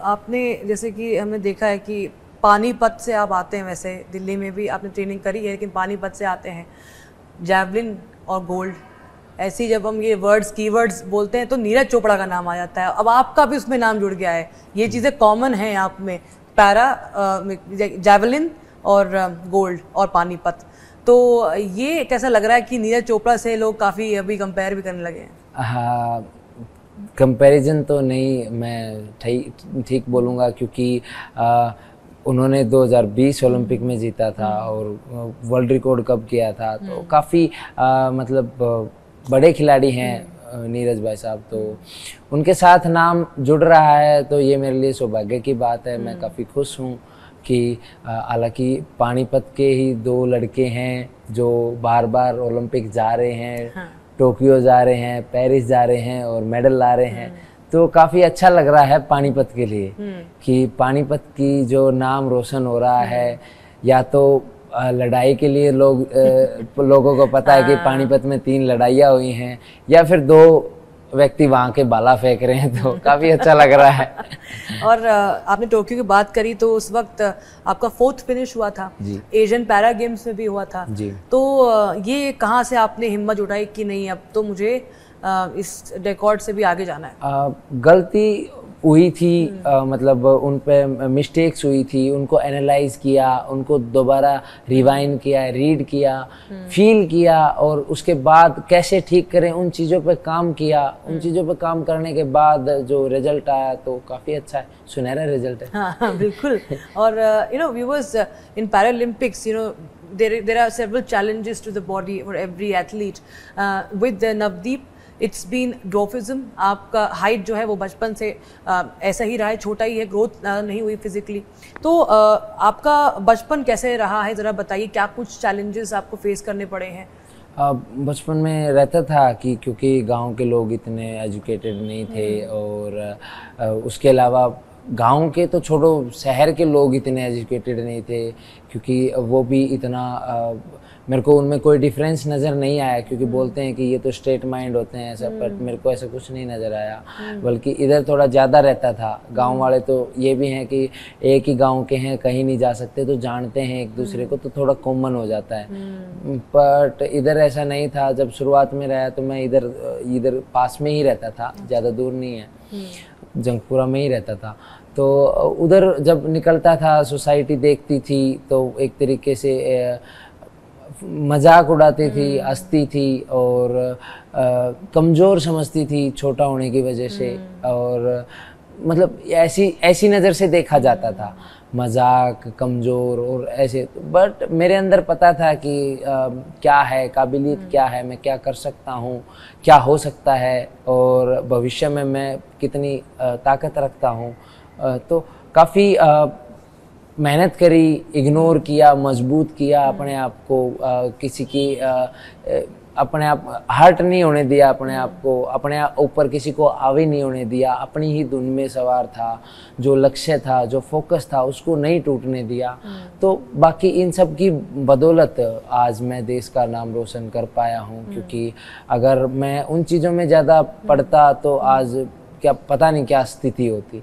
आपने जैसे कि हमने देखा है कि पानीपत से आप आते हैं, वैसे दिल्ली में भी आपने ट्रेनिंग करी है लेकिन पानीपत से आते हैं, जैवलिन और गोल्ड, ऐसी जब हम ये वर्ड्स कीवर्ड्स बोलते हैं तो नीरज चोपड़ा का नाम आ जाता है। अब आपका भी उसमें नाम जुड़ गया है, ये चीज़ें कॉमन हैं आप में, पैरा, जैवलिन और गोल्ड और पानीपत। तो ये कैसा लग रहा है कि नीरज चोपड़ा से लोग काफ़ी अभी कंपेयर भी करने लगे हैं? हाँ, कंपैरिजन तो नहीं, मैं ठीक बोलूँगा, क्योंकि उन्होंने 2020 ओलंपिक में जीता था और वर्ल्ड रिकॉर्ड कब किया था, तो काफ़ी मतलब बड़े खिलाड़ी हैं नीरज भाई साहब, तो उनके साथ नाम जुड़ रहा है तो ये मेरे लिए सौभाग्य की बात है। मैं काफ़ी खुश हूँ कि हालांकि पानीपत के ही 2 लड़के हैं जो बार बार ओलंपिक जा रहे हैं, हाँ। टोक्यो जा रहे हैं, पेरिस जा रहे हैं और मेडल ला रहे हैं, तो काफ़ी अच्छा लग रहा है पानीपत के लिए कि पानीपत की जो नाम रोशन हो रहा है। या तो लड़ाई के लिए लोगों को पता है कि पानीपत में 3 लड़ाइयाँ हुई हैं, या फिर 2 व्यक्ति वहाँ के बाला फेंक रहे हैं, तो काफ़ी अच्छा लग रहा है। और आपने टोक्यो की बात करी तो उस वक्त आपका 4th फिनिश हुआ था जी। एशियन पैरा गेम्स में भी हुआ था जी। तो ये कहाँ से आपने हिम्मत उठाई कि नहीं अब तो मुझे इस रिकॉर्ड से भी आगे जाना है? गलती हुई थी, मतलब उन पे मिस्टेक्स हुई थी, उनको एनालाइज किया, उनको दोबारा रिवाइंड किया, रीड किया, फील किया और उसके बाद कैसे ठीक करें उन चीज़ों पे काम किया। उन चीज़ों पे काम करने के बाद जो रिजल्ट आया तो काफ़ी अच्छा है, सुनहरा रिजल्ट है। हाँ बिल्कुल। और viewers, in Paralympics there are several challenges to the body for every athlete. With Navdeep, it's been dwarfism, आपका हाइट जो है वो बचपन से ऐसा ही रहा है, छोटा ही है, ग्रोथ नहीं हुई फिजिकली। तो आपका बचपन कैसे रहा है, ज़रा बताइए, क्या कुछ चैलेंजेस आपको फेस करने पड़े हैं? बचपन में रहता था कि क्योंकि गांव के लोग इतने एजुकेटेड नहीं थे और उसके अलावा गांव के तो छोड़ो, शहर के लोग इतने एजुकेटेड नहीं थे, क्योंकि वो भी इतना मेरे को उनमें कोई डिफरेंस नज़र नहीं आया, क्योंकि बोलते हैं कि ये तो स्ट्रेट माइंड होते हैं ऐसा, पर मेरे को ऐसा कुछ नहीं नज़र आया, बल्कि इधर थोड़ा ज़्यादा रहता था। गांव वाले तो ये भी हैं कि एक ही गांव के हैं, कहीं नहीं जा सकते, तो जानते हैं एक दूसरे को, तो थोड़ा कॉमन हो जाता है। बट इधर ऐसा नहीं था। जब शुरुआत में रहा तो मैं इधर पास में ही रहता था, ज़्यादा दूर नहीं है, जंगपुरा में ही रहता था। तो उधर जब निकलता था, सोसाइटी देखती थी तो एक तरीके से मजाक उड़ाती थी, हंसती थी और कमज़ोर समझती थी छोटा होने की वजह से, और मतलब ऐसी नज़र से देखा जाता था, मजाक, कमज़ोर और ऐसे। बट मेरे अंदर पता था कि क्या है, काबिलियत क्या है, मैं क्या कर सकता हूँ, क्या हो सकता है और भविष्य में मैं कितनी ताकत रखता हूँ। तो काफ़ी मेहनत करी, इग्नोर किया, मजबूत किया अपने आप को, किसी की अपने आप हर्ट नहीं होने दिया, अपने आप को, अपने ऊपर किसी को हावी नहीं होने दिया, अपनी ही धुन में सवार था, जो लक्ष्य था, जो फोकस था, उसको नहीं टूटने दिया। तो बाकी इन सब की बदौलत आज मैं देश का नाम रोशन कर पाया हूँ, क्योंकि अगर मैं उन चीज़ों में ज़्यादा पढ़ता तो आज क्या पता नहीं क्या स्थिति होती।